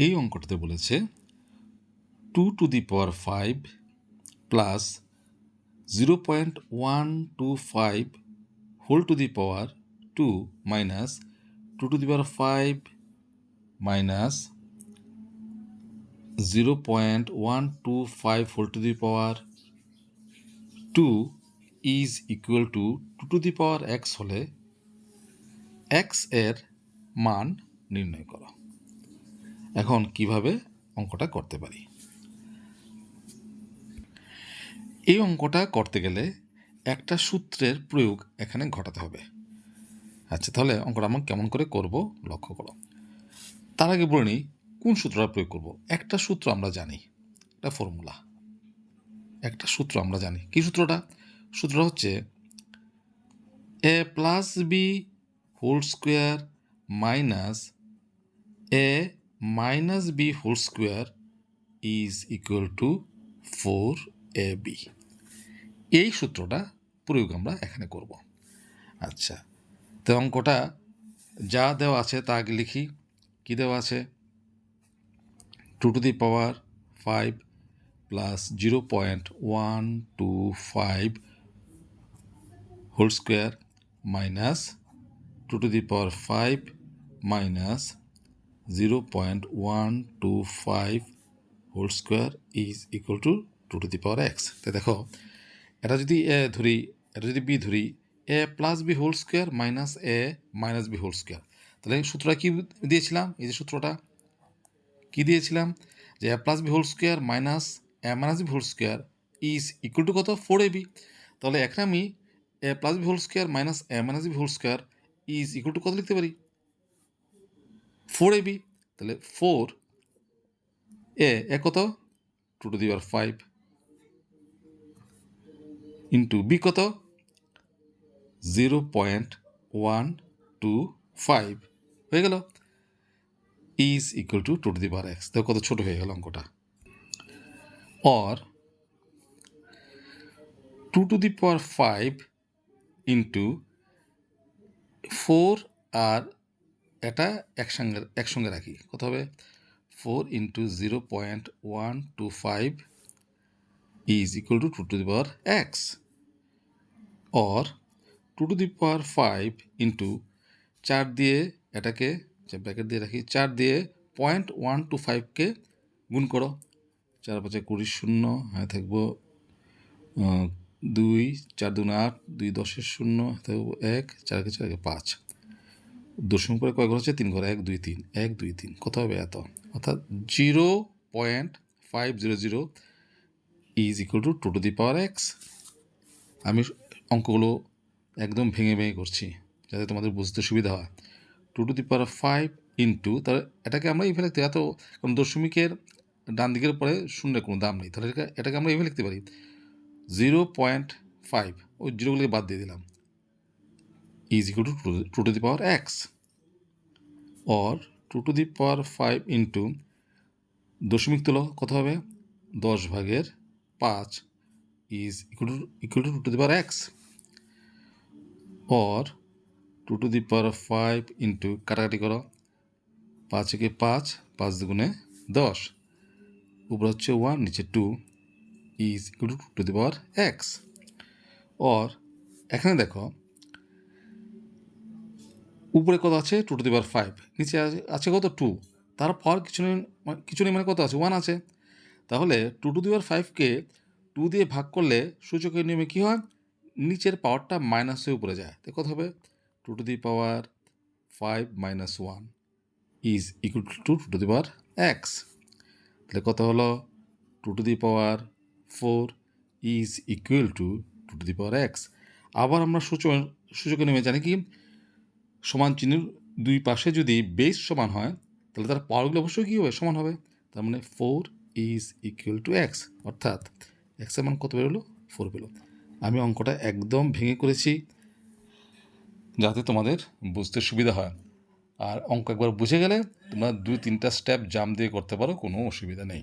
এই অঙ্কটাতে বলেছে 2⁵ plus 0.125 whole to the power 2 minus 2⁵ minus 0.125 whole to the power 2 is equal to 2⁵x হলে x এর মান নির্ণয় করো। এখন কিভাবে অঙ্কটা করতে পারি? এই অঙ্কটা করতে গেলে একটা সূত্রের প্রয়োগ এখানে ঘটাতে হবে। আচ্ছা, তাহলে অঙ্কটা আমরা কেমন করে করব লক্ষ্য করো। তার আগে বলে নিই কোন সূত্রটা প্রয়োগ করব। একটা সূত্র আমরা জানি, একটা ফর্মুলা, একটা সূত্র আমরা জানি। কি সূত্রটা? সূত্রটা হচ্ছে a plus B whole square minus a minus B whole square is equal to 4ab। এই সূত্রটা প্রয়োগ আমরা এখানে করব। আচ্ছা, তো অঙ্কটা যা দেওয়া আছে তা আগে লিখি। কি দেওয়া আছে? 2⁵ plus 0.125 whole square minus 2⁵ minus 0.125 whole square is equal to 2⁵x। তো দেখো, এটা যদি এ ধরি, এটা যদি বি ধরি, a plus B whole square minus a minus B whole square, তাহলে সূত্রটা কি দিয়েছিলাম? এই যে সূত্রটা কি দিয়েছিলাম, যে a plus B whole square minus a minus B whole square is equal to কত? 4ab। তাহলে এখানে আমি a plus B whole square minus a minus B whole square is equal to কত লিখতে পারি? 4ab। তাহলে 4 এ কত? 2⁵ ইন্টু বি কত? 0.125 হয়ে গেল, ইজ ইকুয়াল টু 2⁵x। দেখো কত ছোট হয়ে গেল অঙ্কটা। অর 2⁵ ইন্টু 4 আর এটা একসঙ্গে রাখি, কত হবে? 4 into 0.125 is equal to 2⁵x। Or 2⁵ into 4 দিয়ে এটাকে ব্র্যাকেট দিয়ে রাখি, 4 দিয়ে 0.125কে গুণ করো। 4 5 20 শূন্য, হ্যাঁ থাকবো 2, 4 2 8, 2 10 শূন্য, থাকবো 1, 4 4 5। দশমিক পরে কয় ঘর হচ্ছে? 3 ঘর, 1 2 3, 1 2 3, কত হবে? এত। অর্থাৎ 0.500 ইজ ইকুয়াল টু 2⁵x। আমি অঙ্কগুলো একদম ভেঙে ভেঙে করছি যাতে তোমাদের বুঝতে সুবিধা হয়। 2⁵ ইন্টু, তাহলে এটাকে আমরা এইভাবে লিখতে, এত কারণ দশমিকের ডান দিকের পরে শূন্যের কোনো দাম নেই, তাহলে এটাকে আমরা এইভাবে লিখতে পারি 0.5, ওই জিরোগুলোকে বাদ দিয়ে দিলাম, is equal to 2⁵x। Or 2⁵ into দশমিক তুলো, কত হবে? 10/5 is equal to 2⁵x। Or 2⁵ into কাটাকাটি করো, 5 একে 5, 5 দুগুণে 10, উপরে হচ্ছে 1 নিচে 2 is equal to 2⁵x। Or এখানে দেখো উপরে কত আছে? 2⁵, নিচে আছে কত? 2, তার পাওয়ার কিছু নেই মানে কত আছে? 1 আছে। তাহলে 2⁵কে 2 দিয়ে ভাগ করলে সূচকের নিয়মে কী হয়? নিচের পাওয়ারটা মাইনাস হয়ে উপরে যায়। তো কত হবে? 2⁵ minus 1 is equal to 2⁵x। তাহলে কত হলো? 2⁴ ইজ ইকুয়াল টু 2⁵x। আবার আমরা সূচকের নিয়মে জানি কি, সমান চিহ্নের দুই পাশে যদি বেস সমান হয় তাহলে তার পাওয়ারগুলো অবশ্যই কী হবে? সমান হবে। তার মানে 4 ইজ ইকুয়াল টু x, অর্থাৎ x এর মান কত বেরোলো? 4 বেরোলো। আমি অঙ্কটা একদম ভেঙে করেছি যাতে তোমাদের বুঝতে সুবিধা হয়। আর অঙ্ক একবার বুঝে গেলে তোমরা 2-3টা স্টেপ জাম্প দিয়ে করতে পারো, কোনো অসুবিধা নেই।